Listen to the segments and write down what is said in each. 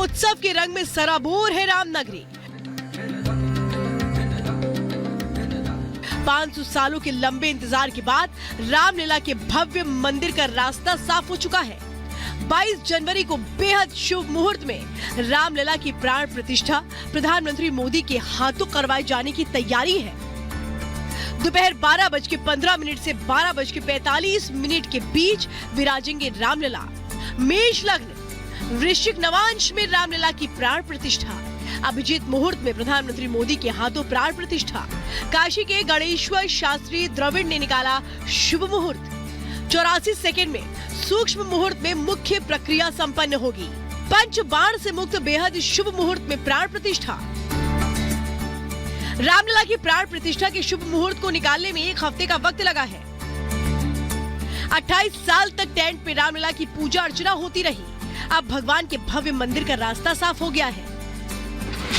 उत्सव के रंग में सराबोर है रामनगरी। 500 सालों के लंबे इंतजार के बाद रामलला के भव्य मंदिर का रास्ता साफ हो चुका है। 22 जनवरी को बेहद शुभ मुहूर्त में रामलला की प्राण प्रतिष्ठा प्रधानमंत्री मोदी के हाथों करवाए जाने की तैयारी है। दोपहर 12:15 से 12:45 के बीच विराजेंगे रामलला। मेष लग्न वृश्चिक नवांश में रामलला की प्राण प्रतिष्ठा। अभिजीत मुहूर्त में प्रधानमंत्री मोदी के हाथों प्राण प्रतिष्ठा। काशी के गणेश्वर शास्त्री द्रविड़ ने निकाला शुभ मुहूर्त। 84 सेकंड में सूक्ष्म मुहूर्त में मुख्य प्रक्रिया संपन्न होगी। पंच बाण से मुक्त बेहद शुभ मुहूर्त में प्राण प्रतिष्ठा। रामलला की प्राण प्रतिष्ठा के शुभ मुहूर्त को निकालने में 1 हफ्ते का वक्त लगा है। 28 साल तक टेंट पे रामलला की पूजा अर्चना होती रही। अब भगवान के भव्य मंदिर का रास्ता साफ हो गया है।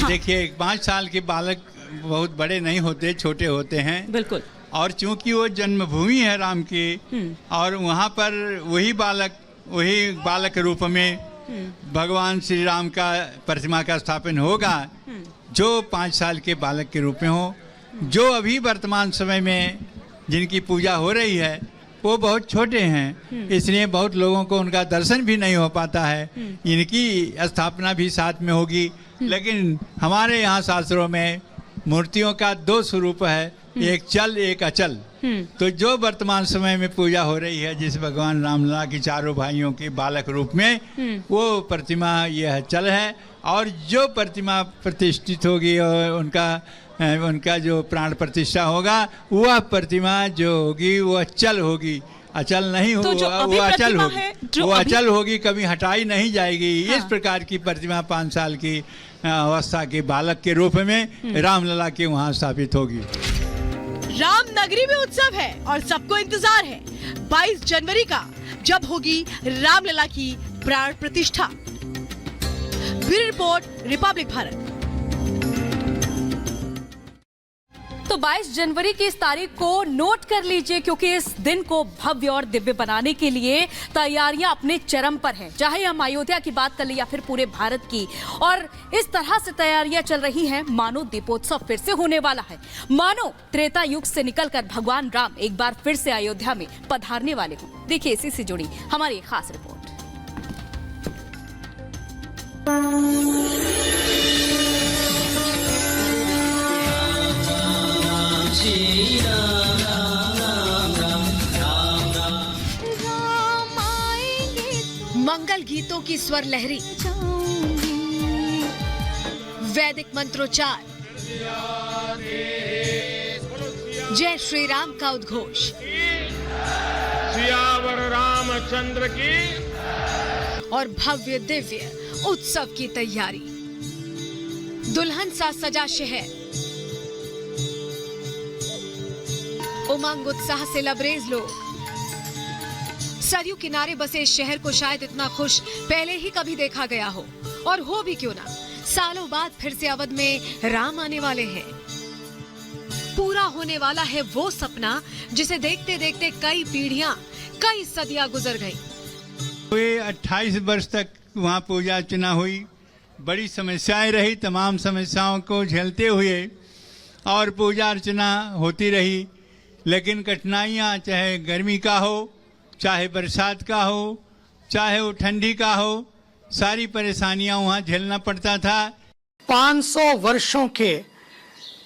देखिए 5 साल के बालक बहुत बड़े नहीं होते, छोटे होते हैं। बिल्कुल। और चूंकि वो जन्मभूमि है राम की, और वहाँ पर वही बालक रूप में भगवान श्री राम का प्रतिमा का स्थापन होगा, जो 5 साल के बालक के रूप में हो। जो अभी वर्तमान समय में जिनकी पूजा हो रही है वो बहुत छोटे हैं, इसलिए बहुत लोगों को उनका दर्शन भी नहीं हो पाता है। इनकी स्थापना भी साथ में होगी। लेकिन हमारे यहाँ शास्त्रों में मूर्तियों का 2 स्वरूप है, एक चल एक अचल। तो जो वर्तमान समय में पूजा हो रही है जिस भगवान रामलला की चारों भाइयों के बालक रूप में, वो प्रतिमा यह चल है। और जो प्रतिमा प्रतिष्ठित होगी और उनका जो प्राण प्रतिष्ठा होगा, वह प्रतिमा जो होगी वो अचल होगी। अचल नहीं हो, तो वो अचल होगी, वो अचल होगी, कभी हटाई नहीं जाएगी। इस प्रकार की प्रतिमा 5 साल की अवस्था के बालक के रूप में रामलला के वहाँ स्थापित होगी। रामनगरी में उत्सव है और सबको इंतजार है 22 जनवरी का, जब होगी रामलला की प्राण प्रतिष्ठा। Bureau report, Republic Bharat. तो 22 जनवरी की इस तारीख को नोट कर लीजिए, क्योंकि इस दिन को भव्य और दिव्य बनाने के लिए तैयारियां अपने चरम पर हैं। चाहे हम अयोध्या की बात कर ले या फिर पूरे भारत की, और इस तरह से तैयारियां चल रही हैं मानो दीपोत्सव फिर से होने वाला है। मानो त्रेता युग से निकलकर भगवान राम एक बार फिर से अयोध्या में पधारने वाले हों। देखिए इसी से जुड़ी हमारी खास रिपोर्ट। मंगल गीतों की स्वर लहरी, वैदिक मंत्रोच्चार, जय श्री राम का उद्घोष, सियावर रामचंद्र की, और भव्य दिव्य उत्सव की तैयारी। दुल्हन सा सजा शहर, उमंग उत्साह से लबरेज लोग। सरयू किनारे बसे इस शहर को शायद इतना खुश पहले ही कभी देखा गया हो, और हो भी क्यों ना, सालों बाद फिर से अवध में राम आने वाले हैं। पूरा होने वाला है वो सपना जिसे देखते देखते कई पीढ़ियां, कई सदियां गुजर गईं। 28 वर्ष तक वहाँ पूजा अर्चना हुई, बड़ी समस्याएं रही, तमाम समस्याओं को झेलते हुए और पूजा अर्चना होती रही। लेकिन कठिनाइयाँ, चाहे गर्मी का हो, चाहे बरसात का हो, चाहे वो ठंडी का हो, सारी परेशानियां वहाँ झेलना पड़ता था। 500 वर्षों के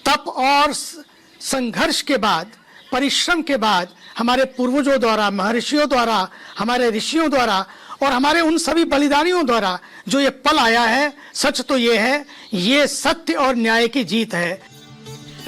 तप और संघर्ष के बाद, परिश्रम के बाद, हमारे पूर्वजों द्वारा, महर्षियों द्वारा, हमारे ऋषियों द्वारा और हमारे उन सभी बलिदानियों द्वारा जो ये पल आया है, सच तो ये है, ये सत्य और न्याय की जीत है।